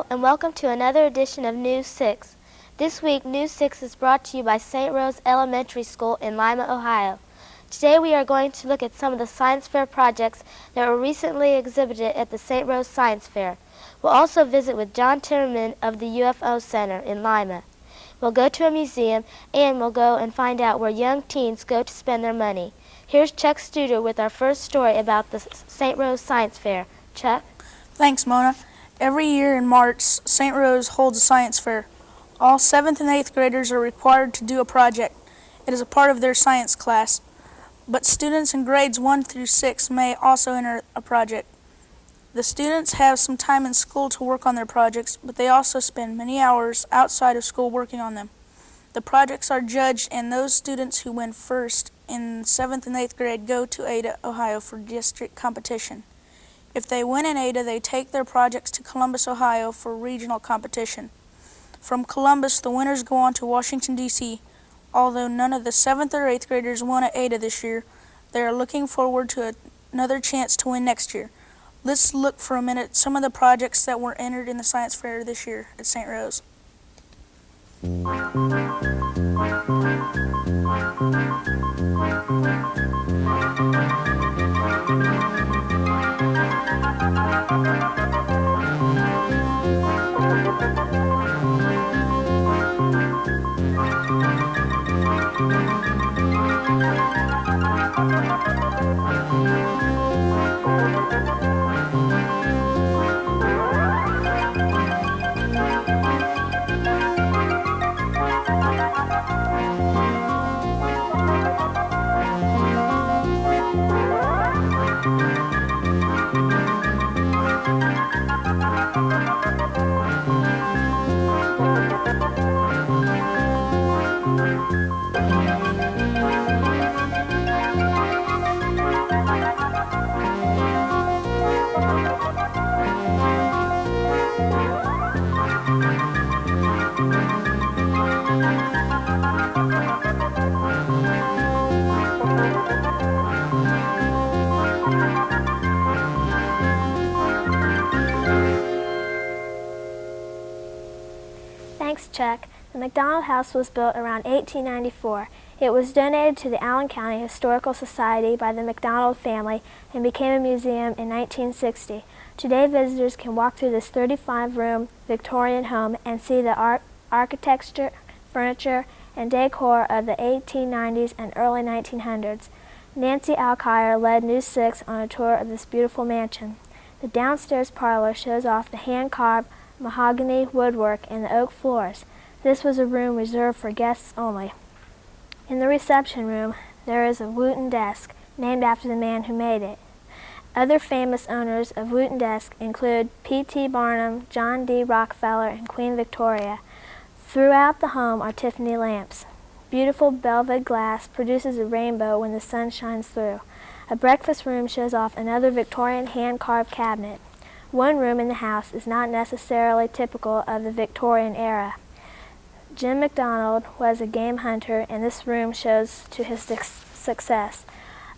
Hello, and welcome to another edition of News 6. This week, News 6 is brought to you by St. Rose Elementary School in Lima, Ohio. Today we are going to look at some of the science fair projects that were recently exhibited at the St. Rose Science Fair. We'll also visit with John Timmerman of the UFO Center in Lima. We'll go to a museum, and we'll go and find out where young teens go to spend their money. Here's Chuck Studer with our first story about the St. Rose Science Fair. Chuck? Thanks, Mona. Every year in March, St. Rose holds a science fair. All 7th and 8th graders are required to do a project. It is a part of their science class. But students in grades 1 through 6 may also enter a project. The students have some time in school to work on their projects, but they also spend many hours outside of school working on them. The projects are judged, and those students who win first in 7th and 8th grade go to Ada, Ohio for district competition. If they win in Ada, they take their projects to Columbus, Ohio for regional competition. From Columbus, the winners go on to Washington, D.C. Although none of the 7th or 8th graders won at Ada this year, they are looking forward to another chance to win next year. Let's look for a minute at some of the projects that were entered in the science fair this year at St. Rose. Thanks, Chuck. The McDonald House was built around 1894. It was donated to the Allen County Historical Society by the McDonald family and became a museum in 1960. Today, visitors can walk through this 35-room Victorian home and see the architecture, furniture, and decor of the 1890s and early 1900s. Nancy Alkire led News 6 on a tour of this beautiful mansion. The downstairs parlor shows off the hand-carved mahogany woodwork and the oak floors. This was a room reserved for guests only. In the reception room, there is a Wooten desk, named after the man who made it. Other famous owners of Wooten desks include P.T. Barnum, John D. Rockefeller, and Queen Victoria. Throughout the home are Tiffany lamps. Beautiful velvet glass produces a rainbow when the sun shines through. A breakfast room shows off another Victorian hand-carved cabinet. One room in the house is not necessarily typical of the Victorian era. Jim McDonald was a game hunter, and this room shows to his success.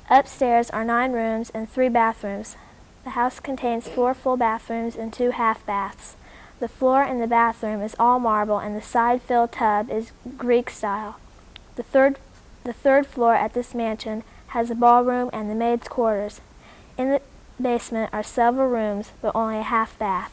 Upstairs are 9 rooms and 3 bathrooms. The house contains 4 full bathrooms and 2 half baths. The floor in the bathroom is all marble, and the side-fill tub is Greek style. The third floor at this mansion has a ballroom and the maid's quarters. In the basement are several rooms, but only a half bath.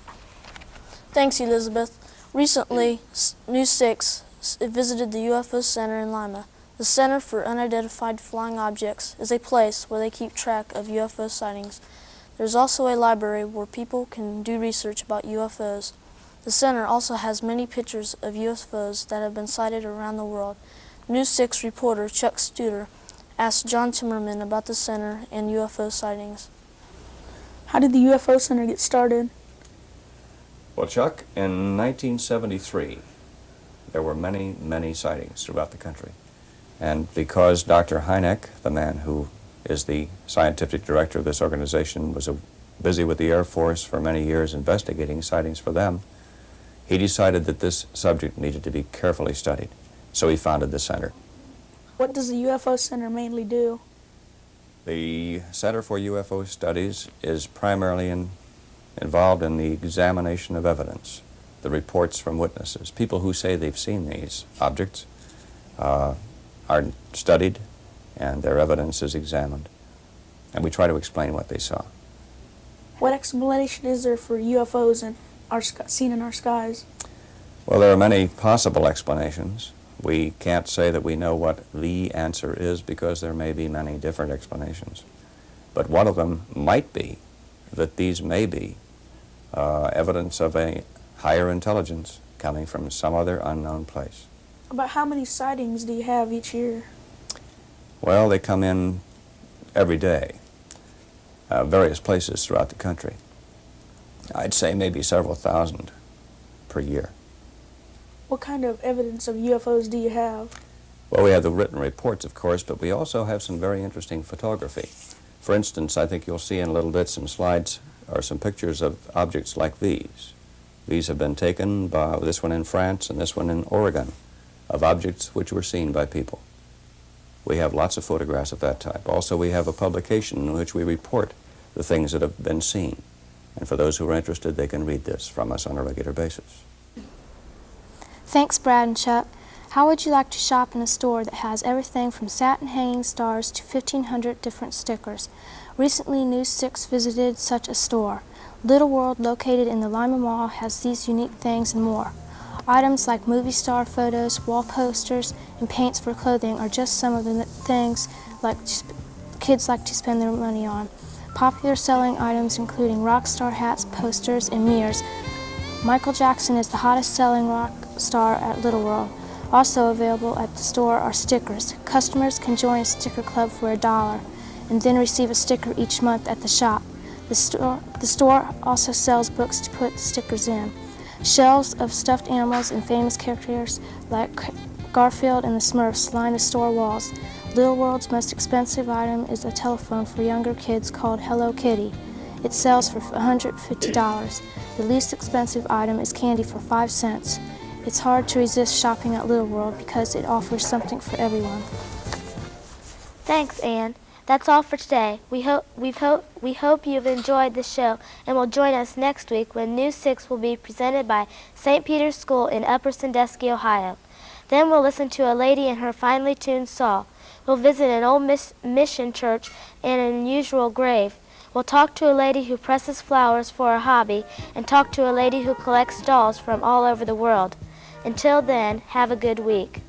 Thanks, Elizabeth. Recently, News 6 visited the UFO Center in Lima. The Center for Unidentified Flying Objects is a place where they keep track of UFO sightings. There's also a library where people can do research about UFOs. The center also has many pictures of UFOs that have been sighted around the world. News 6 reporter Chuck Studer asked John Timmerman about the center and UFO sightings. How did the UFO Center get started? Well, Chuck, in 1973, there were many, many sightings throughout the country. And because Dr. Hynek, the man who is the scientific director of this organization, was busy with the Air Force for many years investigating sightings for them, he decided that this subject needed to be carefully studied. So he founded the center. What does the UFO Center mainly do? The Center for UFO Studies is primarily involved in the examination of evidence. the reports from witnesses. People who say they've seen these objects are studied, and their evidence is examined. And we try to explain what they saw. What explanation is there for UFOs seen in our skies? Well, there are many possible explanations. We can't say that we know what the answer is because there may be many different explanations. But one of them might be that these may be evidence of a higher intelligence coming from some other unknown place. About how many sightings do you have each year? Well, they come in every day, various places throughout the country. I'd say maybe several thousand per year. What kind of evidence of UFOs do you have? Well, we have the written reports, of course, but we also have some very interesting photography. For instance, I think you'll see in a little bit some slides or some pictures of objects like these. These have been taken by this one in France and this one in Oregon, of objects which were seen by people. We have lots of photographs of that type. Also, we have a publication in which we report the things that have been seen. And for those who are interested, they can read this from us on a regular basis. Thanks, Brad and Chuck. How would you like to shop in a store that has everything from satin hanging stars to 1,500 different stickers? Recently, News 6 visited such a store. Little World, located in the Lima Mall, has these unique things and more. Items like movie star photos, wall posters, and paints for clothing are just some of the things kids like to spend their money on. Popular selling items including rock star hats, posters, and mirrors. Michael Jackson is the hottest selling rock star at Little World. Also available at the store are stickers. Customers can join a sticker club for $1 and then receive a sticker each month at the shop. The store also sells books to put the stickers in. Shelves of stuffed animals and famous characters like Garfield and the Smurfs line the store walls. Little World's most expensive item is a telephone for younger kids called Hello Kitty. It sells for $150. The least expensive item is candy for 5 cents. It's hard to resist shopping at Little World because it offers something for everyone. Thanks, Ann. That's all for today. We hope you've enjoyed the show and will join us next week when News 6 will be presented by St. Peter's School in Upper Sandusky, Ohio. Then we'll listen to a lady and her finely tuned saw. We'll visit an old mission church and an unusual grave. We'll talk to a lady who presses flowers for a hobby and talk to a lady who collects dolls from all over the world. Until then, have a good week.